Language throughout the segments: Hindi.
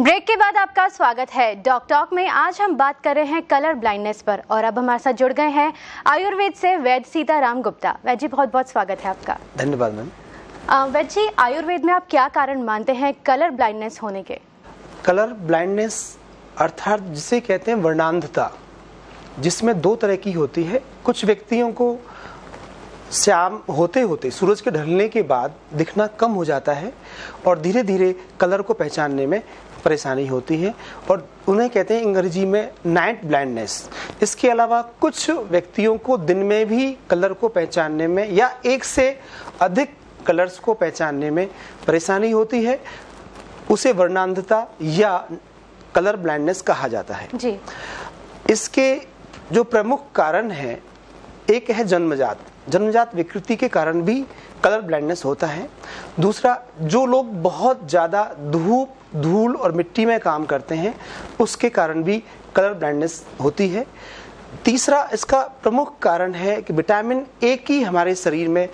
ब्रेक के बाद आपका स्वागत है डॉक टॉक में। आज हम बात कर रहे हैं कलर ब्लाइंडनेस पर और अब हमारे साथ जुड़ गए हैं आयुर्वेद से वैद्य सीताराम गुप्ता। वैद्य जी, बहुत बहुत स्वागत है आपका। धन्यवाद मैम। वैद्य जी, आयुर्वेद में आप क्या कारण मानते हैं कलर ब्लाइंडनेस होने के? कलर ब्लाइंडनेस अर्थात जिसे कहते हैं वर्णांधता, जिसमें दो तरह की होती है। कुछ व्यक्तियों को शाम होते होते सूरज के ढलने के बाद दिखना कम हो जाता है और धीरे धीरे कलर को पहचानने में परेशानी होती है और उन्हें कहते हैं अंग्रेजी में नाइट ब्लाइंडनेस। इसके अलावा कुछ व्यक्तियों को दिन में भी कलर को पहचानने में या एक से अधिक कलर्स को पहचानने में परेशानी होती है। उसे वर्णांधता या कलर ब्लाइंडनेस कहा जाता है जी। इसके जो प्रमुख कारण हैं, एक है जन्मजात विकृति के कारण भी कलर ब्लाइंडनेस होता है। दूसरा, जो लोग बहुत ज़्यादा धूप, धूल और मिट्टी में काम करते हैं उसके कारण भी कलर ब्लाइंडनेस होती है। तीसरा, इसका प्रमुख कारण है कि विटामिन ए की हमारे शरीर में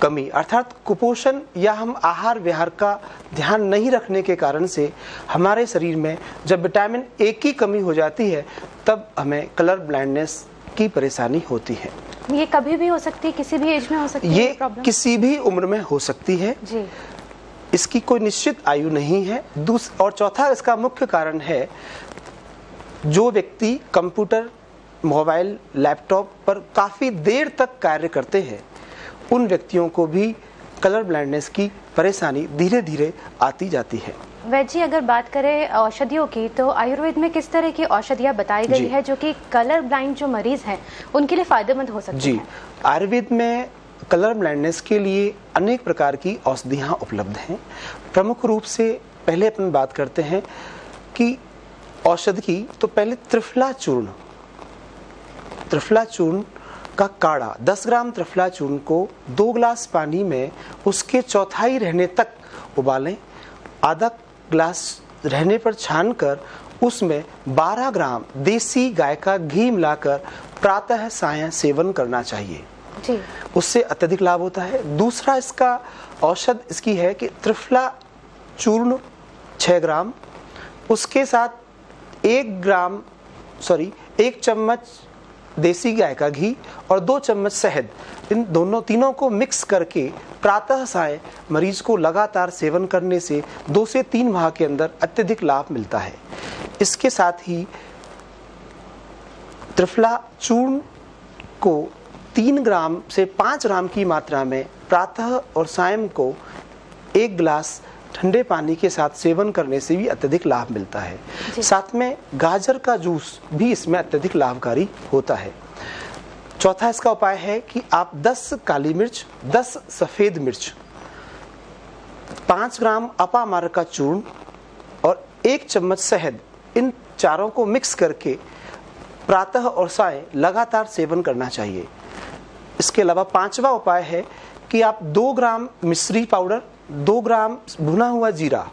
कमी अर्थात कुपोषण या हम आहार विहार का ध्यान नहीं रखने के कारण से हमारे शरीर में जब विटामिन ए की कमी हो जाती है तब हमें कलर ब्लाइंडनेस की परेशानी होती है। ये कभी भी हो सकती है, किसी भी एज में हो सकती है ये किसी भी उम्र में हो सकती है जी। इसकी कोई निश्चित आयु नहीं है। और चौथा, इसका मुख्य कारण है जो व्यक्ति कंप्यूटर, मोबाइल, लैपटॉप पर काफी देर तक कार्य करते हैं उन व्यक्तियों को भी कलर ब्लाइंडनेस की परेशानी धीरे धीरे आती जाती है। वैद्य जी, अगर बात करें औषधियों की तो आयुर्वेद में किस तरह की औषधियाँ बताई गई है जो कि कलर ब्लाइंड जो मरीज हैं उनके लिए फायदेमंद हो सकती है? आयुर्वेद में कलर ब्लाइंडनेस के लिए अनेक प्रकार की औषधियाँ उपलब्ध हैं। प्रमुख रूप से पहले अपन बात करते हैं कि औषधि की, तो पहले त्रिफला चूर्ण का काढ़ा 10 ग्राम त्रिफला चूर्ण को 2 गिलास पानी में उसके चौथाई रहने तक उबालें। आधा ग्लास रहने पर छानकर उसमें 12 ग्राम देसी गाय का घी मिलाकर प्रातः सायं सेवन करना चाहिए जी। उससे अत्यधिक लाभ होता है। दूसरा, इसका औषध इसकी है कि त्रिफला चूर्ण 6 ग्राम, उसके साथ 1 चम्मच देसी गाय का घी और 2 चम्मच शहद, इन तीनों को मिक्स करके प्रातः सायं मरीज को लगातार सेवन करने से 2 से 3 माह के अंदर अत्यधिक लाभ मिलता है। इसके साथ ही त्रिफला चूर्ण को 3 ग्राम से 5 ग्राम की मात्रा में प्रातः और सायं को 1 गिलास ठंडे पानी के साथ सेवन करने से भी अत्यधिक लाभ मिलता है। साथ में गाजर का जूस भी इसमें अत्यधिक लाभकारी होता है। चौथा इसका उपाय है कि आप 10 काली मिर्च, 10 सफेद मिर्च, 5 ग्राम अपामार का चूर्ण और 1 चम्मच शहद, इन चारों को मिक्स करके प्रातः और सायं लगातार सेवन करना चाहिए। इसके अलावा पांचवा उपाय है कि आप 2 ग्राम मिश्री पाउडर, 2 ग्राम भुना हुआ जीरा,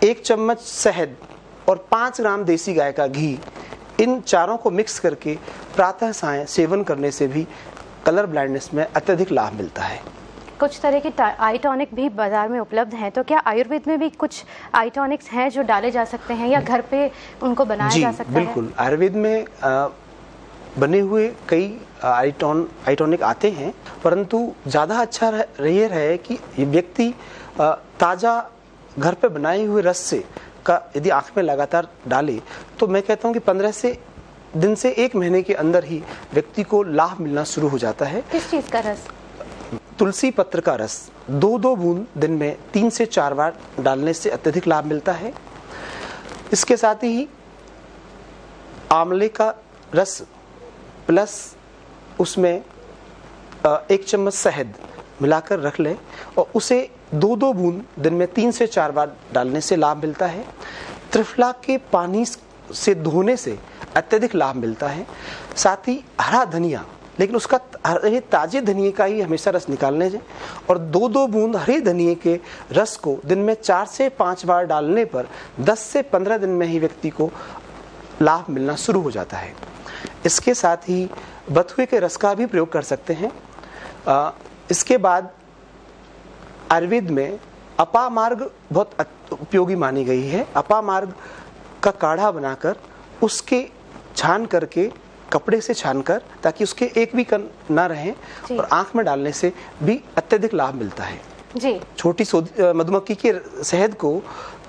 1 चम्मच शहद और 5 ग्राम देसी गाय का घी, इन चारों को मिक्स करके प्रातः सायं सेवन करने से भी कलर ब्लाइंडनेस में अत्यधिक लाभ मिलता है। कुछ तरह की आई टॉनिक भी बाजार में उपलब्ध हैं, तो क्या आयुर्वेद में भी कुछ आई टॉनिक्स हैं जो डाले जा सकते हैं या घर पे उनको बनाया जा सकता है? बिल्कुल, आयुर्वेद में बने हुए कई आई टॉनिक आते हैं, परंतु ज़्यादा अच्छा ये रहे कि व्यक्ति ताज़ा घर पे बनाए हुए रस से का यदि आँख में लगातार डाले तो मैं कहता हूँ कि 15 दिन से 1 महीने के अंदर ही व्यक्ति को लाभ मिलना शुरू हो जाता है। किस चीज़ का रस? तुलसी पत्र का रस 2-2 बूंद दिन में 3 से 4 बार डालने से अत्यधिक लाभ मिलता है। इसके साथ ही आंवले का रस प्लस उसमें 1 चम्मच शहद मिलाकर रख लें और उसे 2-2 बूंद दिन में 3 से 4 बार डालने से लाभ मिलता है। त्रिफला के पानी से धोने से अत्यधिक लाभ मिलता है। साथ ही हरा धनिया, लेकिन उसका ताजे धनिए का ही हमेशा रस निकालने से और 2-2 बूंद हरे धनिए के रस को दिन में 4 से 5 बार डालने पर 10 से 15 दिन में ही व्यक्ति को लाभ मिलना शुरू हो जाता है। इसके साथ ही बथुए के रस का भी प्रयोग कर सकते हैं। इसके बाद आयुर्वेद में अपामार्ग बहुत उपयोगी मानी गई है। अपामार्ग का काढ़ा बनाकर उसके छान करके, कपड़े से छानकर, ताकि उसके एक भी कण ना रहें, और आंख में डालने से भी अत्यधिक लाभ मिलता है जी। छोटी मधुमक्खी के शहद को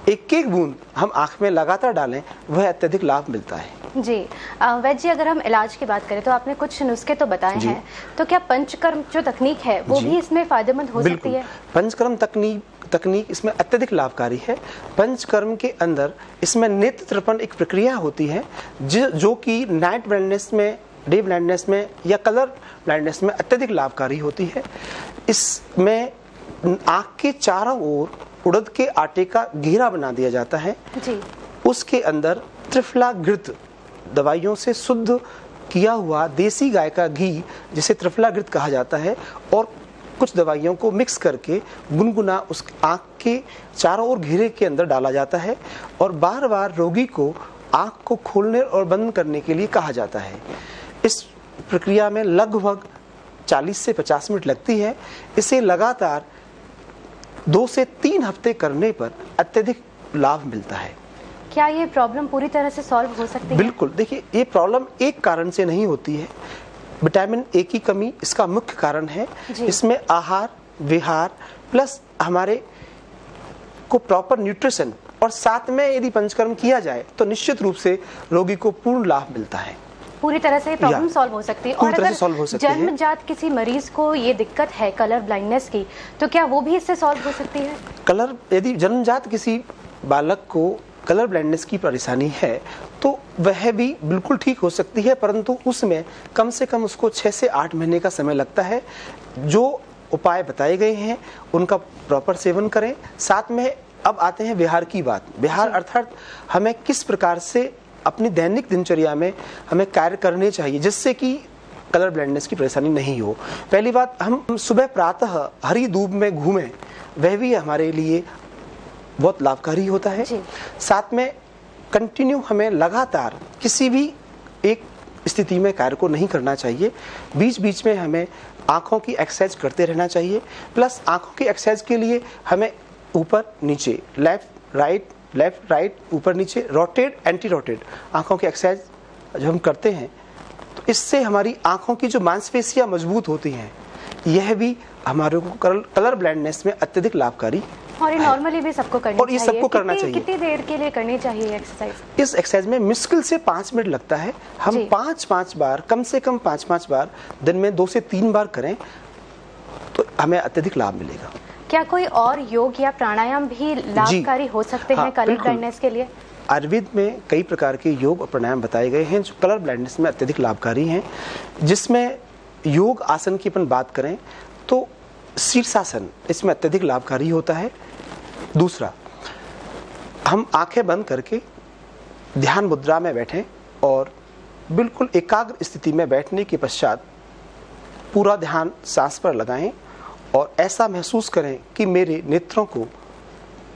एक एक बूंद हम आंख में लगातार डालें, वह अत्यधिक लाभ मिलता है जी। वैद्य जी, अगर हम इलाज की बात करें तो आपने कुछ नुस्खे तो बताए हैं, तो क्या पंचकर्म जो तकनीक है वो भी इसमें फायदेमंद हो सकती है? पंचकर्म तकनीक इसमें अत्यधिक लाभकारी है। पंचकर्म के अंदर इसमें नेत्र तर्पण एक प्रक्रिया होती है जो कि नाइट ब्लाइंडनेस में, डे ब्लाइंडनेस में या कलर ब्लाइंडनेस में अत्यधिक लाभकारी होती है। इसमें आंख के चारों ओर उड़द के आटे का घेरा बना दिया जाता है जी। उसके अंदर त्रिफला घृत, दवाइयों से शुद्ध किया हुआ देसी गाय का घी, जिसे त्रिफला घृत कहा जाता है, और कुछ दवाइयों को मिक्स करके गुनगुना उस आंख के चारों ओर घेरे के अंदर डाला जाता है, और बार बार रोगी को आंख को खोलने और बंद करने के लिए कहा जाता है। इस प्रक्रिया में लगभग 40 से 50 मिनट लगती है। इसे लगातार 2 से 3 हफ्ते करने पर अत्यधिक लाभ मिलता है। क्या ये प्रॉब्लम पूरी तरह से सॉल्व हो सकती है? बिल्कुल। देखिए, ये प्रॉब्लम एक कारण से नहीं होती है। विटामिन ए की कमी इसका मुख्य कारण है। इसमें आहार विहार प्लस हमारे को प्रॉपर न्यूट्रिशन, और साथ में यदि पंचकर्म किया जाए तो निश्चित रूप से रोगी को पूर्ण लाभ मिलता है। पूरी तरह से प्रॉब्लम सॉल्व हो सकती है। और अगर जन्मजात किसी मरीज को ये दिक्कत है कलर ब्लाइंडनेस की, तो क्या वो भी इससे सॉल्व हो सकती है? यदि जन्मजात किसी बालक को कलर ब्लाइंडनेस की परेशानी है तो वह भी बिल्कुल ठीक हो सकती है, परंतु उसमें कम से कम उसको 6 से 8 महीने का समय लगता है। जो उपाय बताए गए हैं उनका प्रॉपर सेवन करें। साथ में अब आते हैं विहार की बात। विहार अर्थात हमें किस प्रकार से अपनी दैनिक दिनचर्या में हमें कार्य करने चाहिए जिससे कि कलर ब्लाइंडनेस की परेशानी नहीं हो। पहली बात, हम सुबह प्रातः हरी धूप में घूमें, वह भी हमारे लिए बहुत लाभकारी होता है। साथ में कंटिन्यू हमें लगातार किसी भी एक स्थिति में कार्य को नहीं करना चाहिए। बीच बीच में हमें आंखों की एक्सरसाइज करते रहना चाहिए। प्लस आंखों की एक्सरसाइज के लिए हमें ऊपर नीचे, लेफ्ट राइट, ऊपर नीचे, रोटेट एंटी रोटेट आंखों की एक्सरसाइज जब हम करते हैं तो इससे हमारी आंखों की जो मांसपेशियां मजबूत होती हैं, यह भी हमारे को कलर ब्लाइंडनेस में अत्यधिक लाभकारी। और ये नॉर्मली भी सबको करनी चाहिए। और ये सबको करना चाहिए। कितनी देर के लिए करनी चाहिए एक्सरसाइज? इस एक्सरसाइज में मुश्किल से 5 मिनट लगता है। हम 5-5 बार, कम से कम 5-5 बार दिन में 2 से 3 बार करें तो हमें अत्यधिक लाभ मिलेगा। क्या कोई और योग या प्राणायाम भी लाभकारी हो सकते हैं कलर ब्लाइंडनेस के लिए? आयुर्वेद में कई प्रकार के योग और प्राणायाम बताए गए हैं जो कलर ब्लाइंडनेस में अत्यधिक लाभकारी हैं। जिसमें योग आसन की अपन बात करें तो शीर्षासन इसमें अत्यधिक लाभकारी होता है। दूसरा, हम आंखें बंद करके ध्यान मुद्रा में बैठें और बिल्कुल एकाग्र स्थिति में बैठने के पश्चात पूरा ध्यान सांस पर लगाएं और ऐसा महसूस करें कि मेरे नेत्रों को,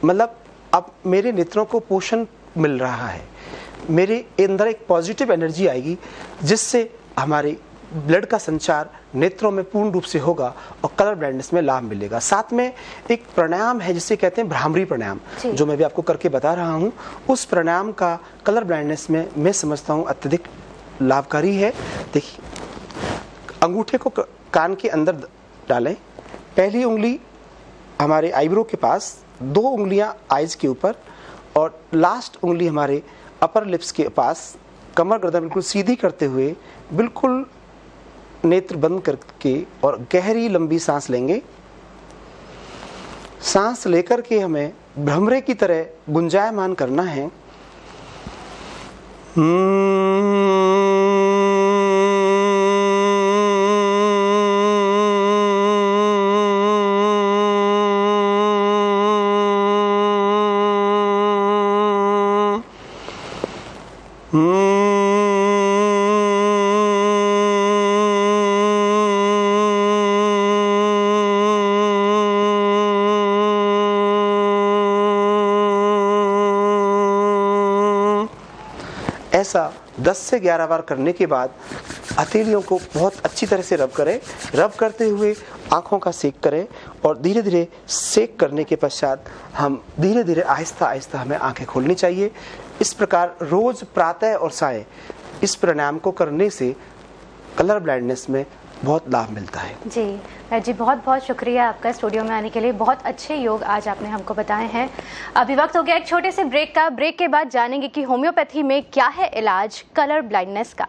मतलब अब मेरे नेत्रों को पोषण मिल रहा है। मेरे अंदर एक पॉजिटिव एनर्जी आएगी जिससे हमारे ब्लड का संचार नेत्रों में पूर्ण रूप से होगा और कलर ब्लाइंडनेस में लाभ मिलेगा। साथ में एक प्राणायाम है जिसे कहते हैं भ्रामरी प्राणायाम, जो मैं भी आपको करके बता रहा हूँ। उस प्राणायाम का कलर ब्लाइंडनेस में मैं समझता हूँ अत्यधिक लाभकारी है। देखिए, अंगूठे को कान के अंदर डालें, पहली उंगली हमारे आईब्रो के पास, 2 उंगलियां आईज के ऊपर और लास्ट उंगली हमारे अपर लिप्स के पास, कमर गर्दन बिल्कुल सीधी करते हुए बिल्कुल नेत्र बंद करके और गहरी लंबी सांस लेंगे। सांस लेकर के हमें भ्रमरे की तरह गुंजायमान करना है। ऐसा 10 से 11 बार करने के बाद हथेलियों को बहुत अच्छी तरह से रब करें। रब करते हुए आंखों का सेक करें और धीरे धीरे सेक करने के पश्चात हम धीरे धीरे आहिस्ता आहिस्ता हमें आंखें खोलनी चाहिए। इस प्रकार रोज प्रातः और सायं इस प्राणायाम को करने से कलर ब्लाइंडनेस में बहुत लाभ मिलता है। जी वैद्य जी, बहुत बहुत शुक्रिया आपका स्टूडियो में आने के लिए। बहुत अच्छे योग आज आपने हमको बताए हैं। अभी वक्त हो गया एक छोटे से ब्रेक का। ब्रेक के बाद जानेंगे कि होम्योपैथी में क्या है इलाज कलर ब्लाइंडनेस का।